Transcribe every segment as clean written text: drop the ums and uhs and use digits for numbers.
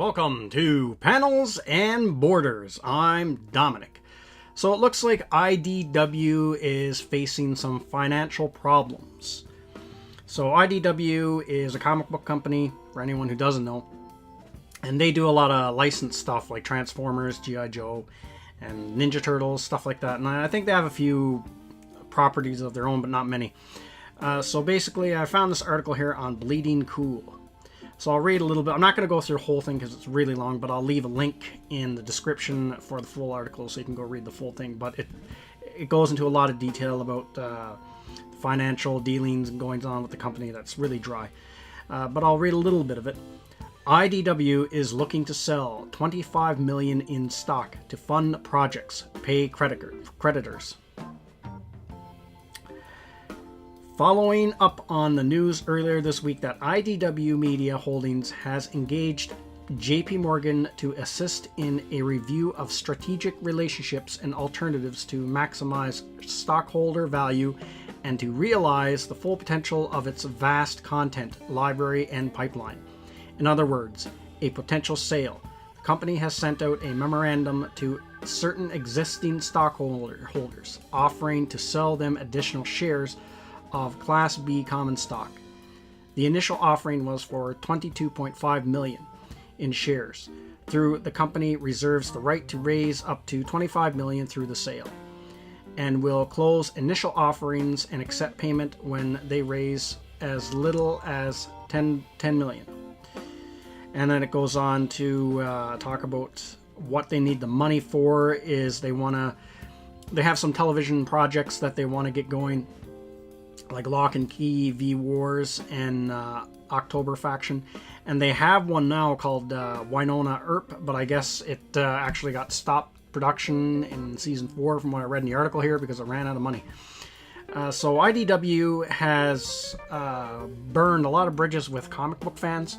Welcome to Panels and Borders. I'm Dominic. So it looks like IDW is facing some financial problems. So IDW is a comic book company, for anyone who doesn't know. And they do a lot of licensed stuff like Transformers, G.I. Joe, and Ninja Turtles, stuff like that. And I think they have a few properties of their own, but not many. So basically, I found this article here on Bleeding Cool. So I'll read a little bit. I'm not going to go through the whole thing because it's really long, but I'll leave a link in the description for the full article so you can go read the full thing. But it goes into a lot of detail about financial dealings and goings on with the company. That's really dry. But I'll read a little bit of it. IDW is looking to sell $25 million in stock to fund projects, pay creditors. Following up on the news earlier this week that IDW Media Holdings has engaged JP Morgan to assist in a review of strategic relationships and alternatives to maximize stockholder value and to realize the full potential of its vast content, library, and pipeline. In other words, a potential sale. The company has sent out a memorandum to certain existing stockholders, offering to sell them additional shares of Class B common stock. The initial offering was for $22.5 million in shares. The company reserves the right to raise up to $25 million through the sale, and will close initial offerings and accept payment when they raise as little as $10 million. And then it goes on to talk about what they need the money for. Is they have some television projects that they want to get going, like Lock and Key, V-Wars, and October Faction. And they have one now called Winona Earp, but I guess it actually got stopped production in season 4 from what I read in the article here because it ran out of money. So IDW has burned a lot of bridges with comic book fans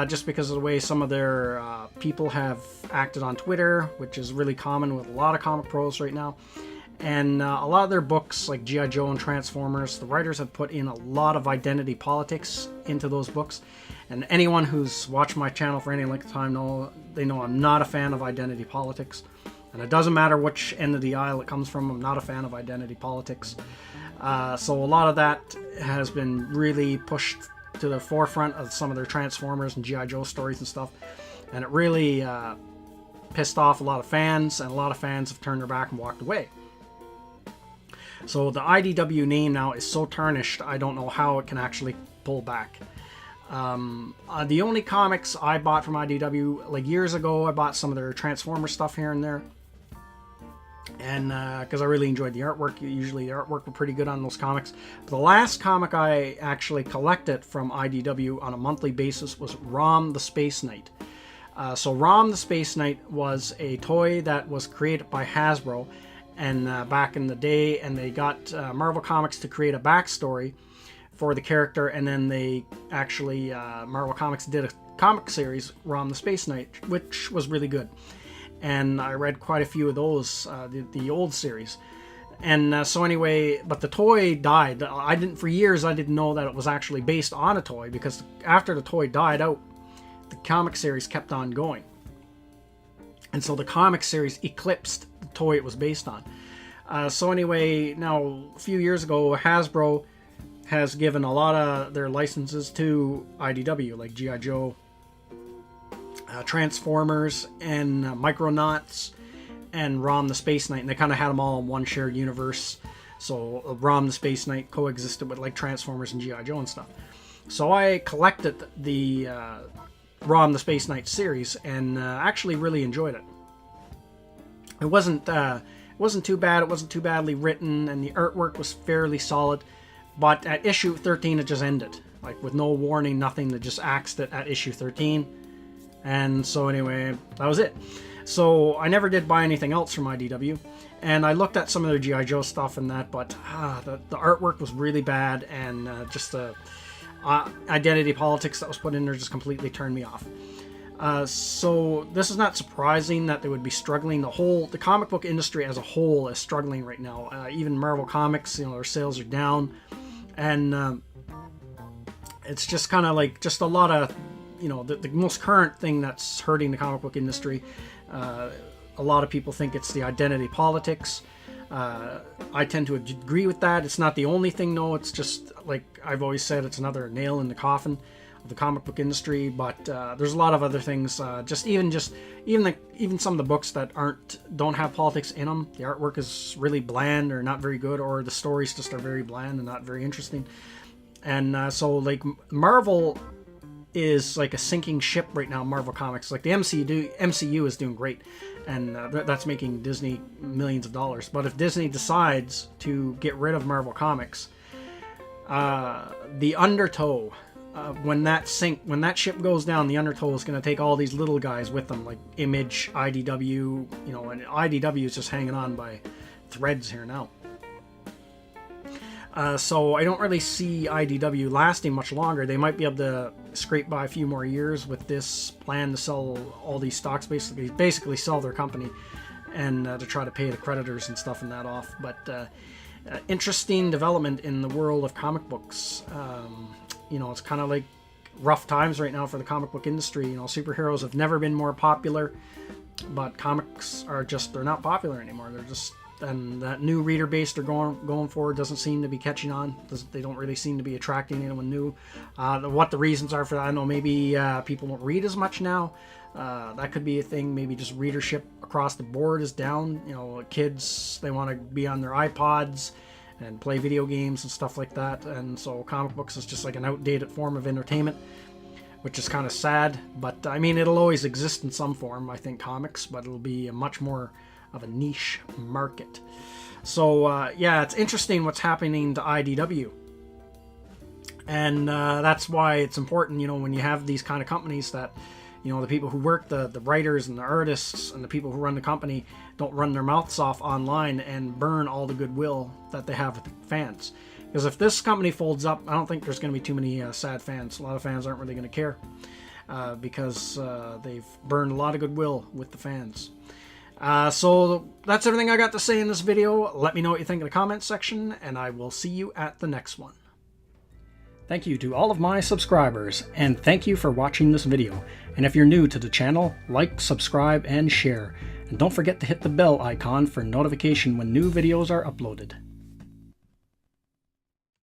just because of the way some of their people have acted on Twitter, which is really common with a lot of comic pros right now. And a lot of their books, like G.I. Joe and Transformers, the writers have put in a lot of identity politics into those books. And anyone who's watched my channel for any length of time know I'm not a fan of identity politics. And it doesn't matter which end of the aisle it comes from, I'm not a fan of identity politics. So a lot of that has been really pushed to the forefront of some of their Transformers and G.I. Joe stories and stuff. And it really pissed off a lot of fans, and a lot of fans have turned their back and walked away. So the IDW name now is so tarnished, I don't know how it can actually pull back. The only comics I bought from IDW, like years ago, I bought some of their Transformer stuff here and there. And because I really enjoyed the artwork. Usually the artwork were pretty good on those comics. But the last comic I actually collected from IDW on a monthly basis was Rom the Space Knight. So Rom the Space Knight was a toy that was created by Hasbro and back in the day, and they got Marvel Comics to create a backstory for the character, and then they actually Marvel Comics did a comic series, Rom the Space Knight, which was really good. And I read quite a few of those, the old series. And so anyway, but the toy died. For years I didn't know that it was actually based on a toy, because after the toy died out, the comic series kept on going. And so the comic series eclipsed the toy it was based on. So anyway, now a few years ago, Hasbro has given a lot of their licenses to IDW, like G.I. Joe, Transformers, and Micronauts, and Rom the Space Knight. And they kind of had them all in one shared universe. So Rom the Space Knight coexisted with like Transformers and G.I. Joe and stuff. So I collected the Rom the Space Knight series, and actually really enjoyed it. It wasn't too bad. It wasn't too badly written, and the artwork was fairly solid. But at issue 13, it just ended, like with no warning, nothing. They just axed it at issue 13, and so anyway, that was it. So I never did buy anything else from IDW, and I looked at some of their G.I. Joe stuff and that, but the artwork was really bad, and just the identity politics that was put in there just completely turned me off. So this is not surprising that they would be struggling. The comic book industry as a whole is struggling right now. Even Marvel Comics, their sales are down, and it's just kind of like just a lot of the most current thing that's hurting the comic book industry. A lot of people think it's the identity politics. I tend to agree with that. It's not the only thing, no. It's just, like I've always said, it's another nail in the coffin of the comic book industry. But there's a lot of other things. Even some of the books that don't have politics in them, the artwork is really bland or not very good, or the stories just are very bland and not very interesting. And so, like, Marvel is like a sinking ship right now. Marvel Comics, like the MCU is doing great, and that's making Disney millions of dollars. But if Disney decides to get rid of Marvel Comics, the undertow, when that ship goes down, the undertow is going to take all these little guys with them, like Image, IDW, and IDW is just hanging on by threads here now. So I don't really see IDW lasting much longer. They might be able to scrape by a few more years with this plan to sell all these stocks, basically sell their company, and to try to pay the creditors and stuff and that off. But interesting development in the world of comic books. It's kind of like rough times right now for the comic book industry. Superheroes have never been more popular, but comics they're not popular anymore. And that new reader base they're going for doesn't seem to be catching on. They don't really seem to be attracting anyone new. What the reasons are for that, I don't know. Maybe people don't read as much now. That could be a thing. Maybe just readership across the board is down. Kids, they want to be on their iPods and play video games and stuff like that. And so comic books is just like an outdated form of entertainment, which is kind of sad. But I mean, it'll always exist in some form, I think, comics, but it'll be a much more of a niche market. So it's interesting what's happening to IDW, and that's why it's important, when you have these kind of companies, that the people who work, the writers and the artists and the people who run the company, don't run their mouths off online and burn all the goodwill that they have with the fans. Because if this company folds up, I don't think there's going to be too many sad fans. A lot of fans aren't really going to care, because they've burned a lot of goodwill with the fans. So that's everything I got to say in this video. Let me know what you think in the comments section, and I will see you at the next one. Thank you to all of my subscribers, and thank you for watching this video. And if you're new to the channel, like, subscribe, and share. And don't forget to hit the bell icon for notification when new videos are uploaded.